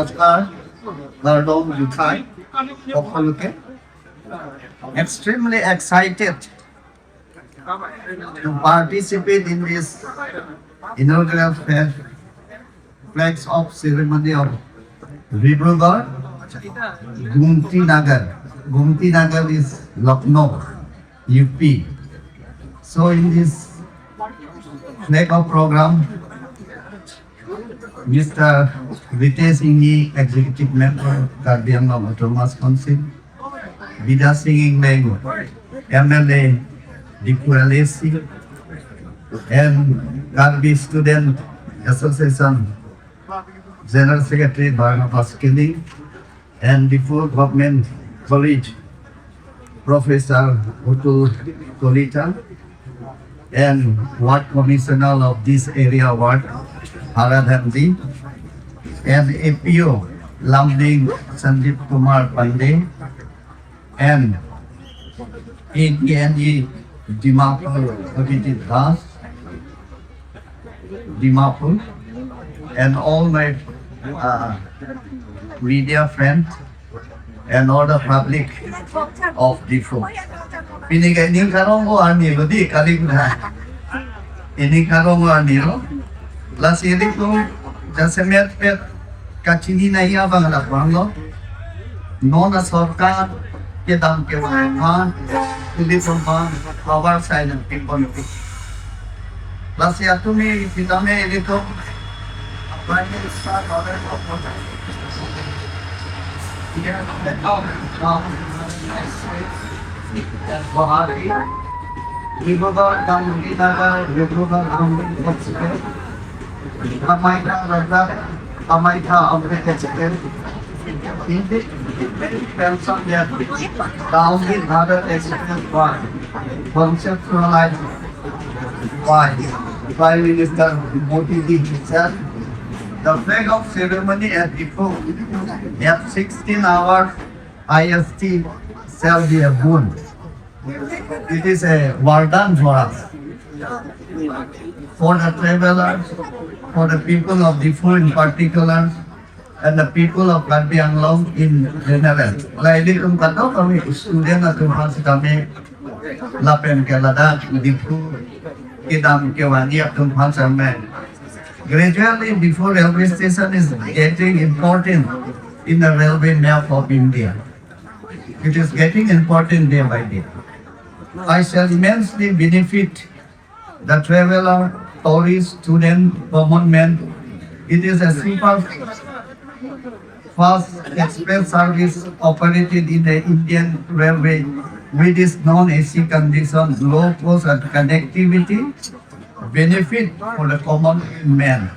নমস্কার, Nardom Juthai, Okoluke. Extremely excited to participate in this inaugural flags off ceremony of Dibrugarh, Gumti Nagar. Gumti Nagar is Lucknow, UP. So in this flag off program, Mr. Ritesh Singhi, Executive Member, Karbi Anglong Autonomous Council, Vida Singh Meng, MLA, Dipuralesi, and Karbi Student Association, General Secretary Barnabas Killing, and Dipur Government College, Professor Utul Kolita, and Ward Commissioner of this area ward, Haradhanji, and APO Lamding Sandeep Kumar Pandey, and ADNE Dimapur Abhijit Das, Dimapur, and all my media friends and all the public of Difu. Pinigay karong ko anilo di kaligna. Ini karong ko anilo. Lasiri ko jasemet pet kachini na iya bang lakwango. Nona sorkar ke dam ke wan tuli pumpan power side ng people. Lasi atumi pitame ilito Prime Minister order of Bahari, Dibrugarh, Gumti Nagar, Dibrugarh, Gumti Express, Kamaita Radha, Kamaita Amrit Express. In this pension that Gumti Nagar Express was conceptualized by Prime Minister Modi ji himself. The flag of ceremony at Ipoh at 16 hours IST shall be a boon. It is a wardhan for us, for the travelers, for the people of Ipoh in particular, and the people of Karbi Anglong in general. Laili kung kataw kami student at kumpas kami lapen ke Ladakh, Ipoh, Kidam ke Wani at kumpas kami. Gradually, before railway station is getting important in the railway map of India. It is getting important day by day. I shall immensely benefit the traveler, tourist, student, common man. It is a super fast express service operated in the Indian railway with its non-AC conditions, low cost and connectivity. Benefit for the common man.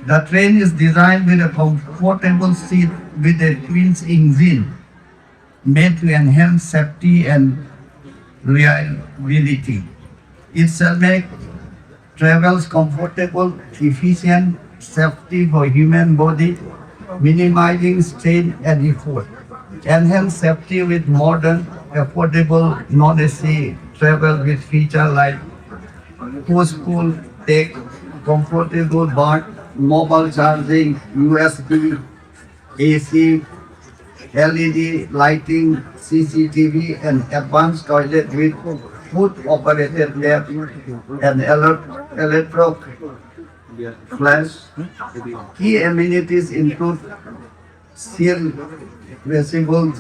The train is designed with a comfortable seat with a twin engine made to enhance safety and reliability. It shall make travels comfortable, efficient, safety for human body, minimizing strain and effort. Enhance safety with modern, affordable, non-AC travel with features like push-pull, take, comfortable berth, mobile charging, USB, AC, LED lighting, CCTV, and advanced toilet with foot-operated tap and electric flash. Key amenities include seal vesicle,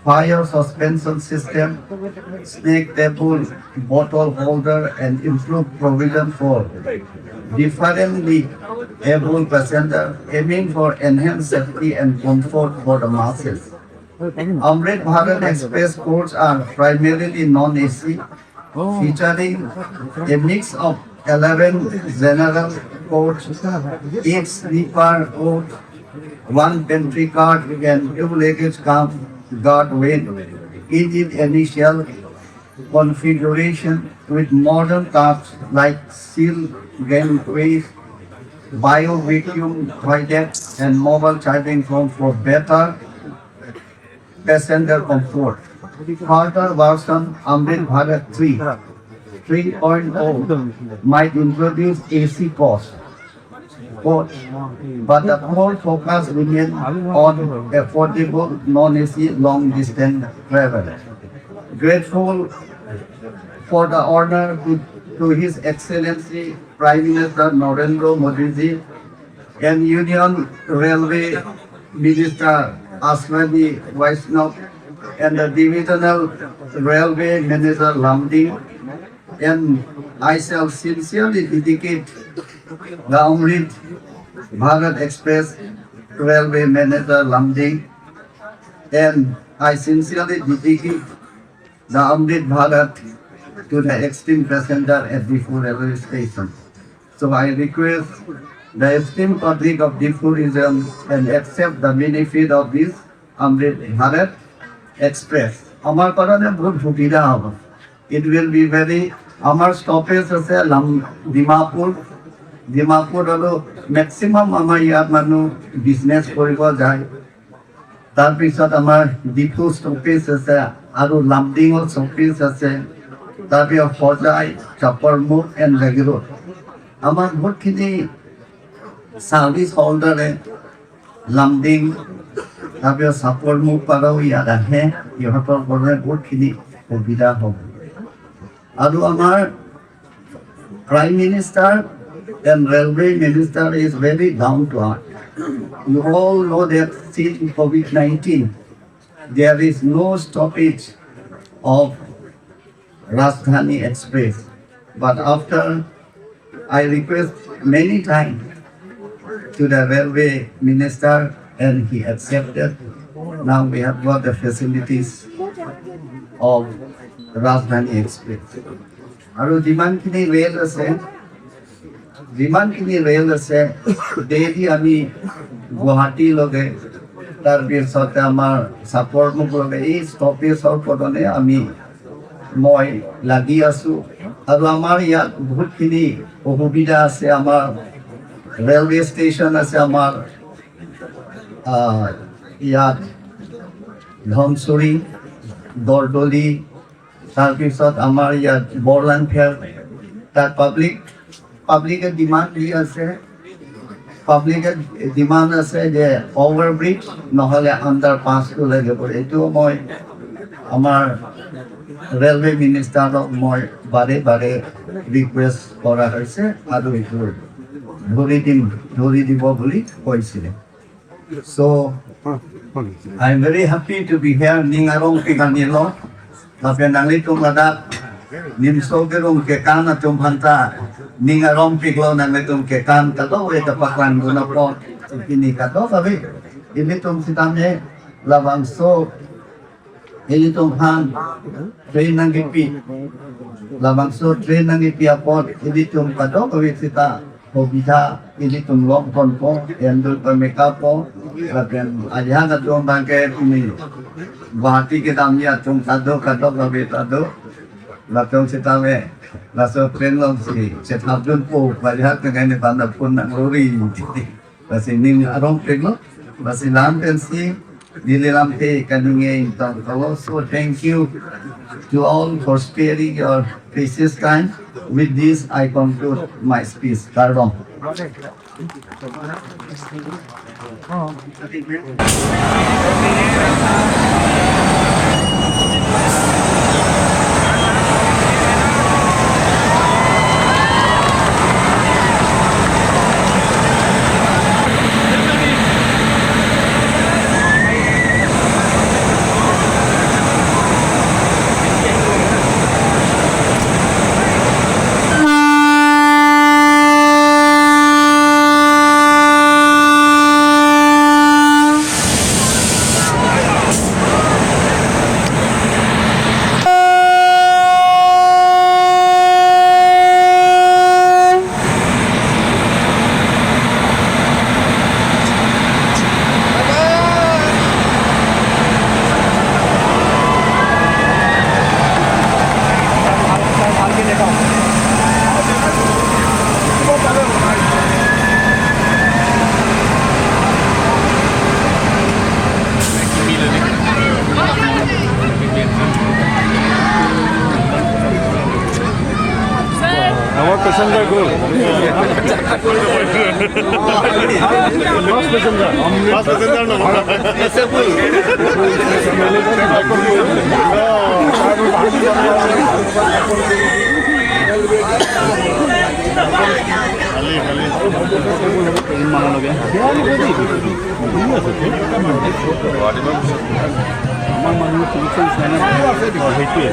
fire suspension system, snake table, bottle holder, and improved provision for differently able passenger, aiming for enhanced safety and comfort for the masses. Amrit Bharat Express coaches are primarily non-AC, featuring a mix of 11 general coaches, 8 sleeper coach, 1 pantry car, and 2 luggage guard weight. It is initial configuration with modern taps like seal gateways, bio vacuum toilets, and mobile charging phones for better passenger comfort. Further version Amrit Bharat 3.0 might introduce AC cost. port, but the core focus remains on affordable non-AC long-distance travel. Grateful for the honor to His Excellency Prime Minister Narendra Modi ji and Union Railway Minister Aswani Vaishnav and the Divisional Railway Manager Lamdi, and I shall sincerely dedicate the Amrit Bharat Express Railway Manager Lamdi, and I sincerely dedicate the Amrit Bharat to the esteemed passenger at Difu railway station. So I request the esteemed public of Difu region and accept the benefit of this Amrit Bharat Express. আমার কারণে বহুত সুবিধা হবে। It will be very, আমার stoppage আছে ডিমাপুর হলো maximum আমাৰ ইয়াত মানুহ বিজনেছ কৰিব যায়। তাৰপিছত আমাৰ ডিফু ষ্টপেজ আছে আৰু লামডিঙৰ ষ্টপেজ আছে, তাৰপিছত সজাই চাপৰমুখ এণ্ড ৰেগিৰোড। আমাৰ বহুতখিনি ছাৰ্ভিচ হোল্ডাৰে লামডিং তাৰপিছত চাপৰমুখ পৰাও ইয়াত আহে, ইহঁতৰ কাৰণে বহুতখিনি সুবিধা হ'ব। আৰু আমাৰ prime minister and railway minister is very down to earth. You all know that since COVID-19, there is no stoppage of Rajdhani Express. But after I request many times to the railway minister and he accepted, now we have got the facilities of Rajdhani Express. আৰু যিমানখিনি rail আছে daily আমি গুৱাহাটীলৈকে, তাৰপিছতে আমাৰ চাপৰমুখলৈকে এই ষ্টপেজৰ কাৰণে মই লাগি আছোঁ। আৰু আমাৰ ইয়াত বহুতখিনি অসুবিধা আছে। আমাৰ ৰেলৱে ষ্টেচন আছে আমাৰ ইয়াত ধনচুৰি, দৰদলি, তাৰপিছত আমাৰ ইয়াত বৰলাংফেৰ, তাত পাব্লিকের ডিমান্ড আছে যে ওভারব্রিজ নহলে আন্ডারপাসটো লাগিব। এইটো মই আমাৰ ৰেলৱে মিনিষ্টাৰক মই বাৰে ৰিকুৱেষ্ট কৰা হৈছে আৰু এইটো ধৰি দিব বুলি কৈছিলে। So I'm very happy to be here ningarong piganilo tapi nangitong ladak nimsogerong kekan atong hanta ningarong piglo nangitong kekan kato ita paklan guna po ini kato tapi ini tong sitame labangso ini tong han train nang gipi labangso train nang gipi apot ini tong kato kawi sita Hobita ini tong long konpo endul pemekapo lapian aja katong bangke ini Guwahati ke damnya tong kado kawi tado Latong sitame, laso train long si Chethabdun po, balihat na ganyan banda po ng lori. Basi ning arong piglo, basi lampen si dililamte kanungay tong kalo. So thank you to all for sparing your precious time. With this, I conclude my speech. Karong. Passenger go. আমাৰ মানুহ সেইটোৱে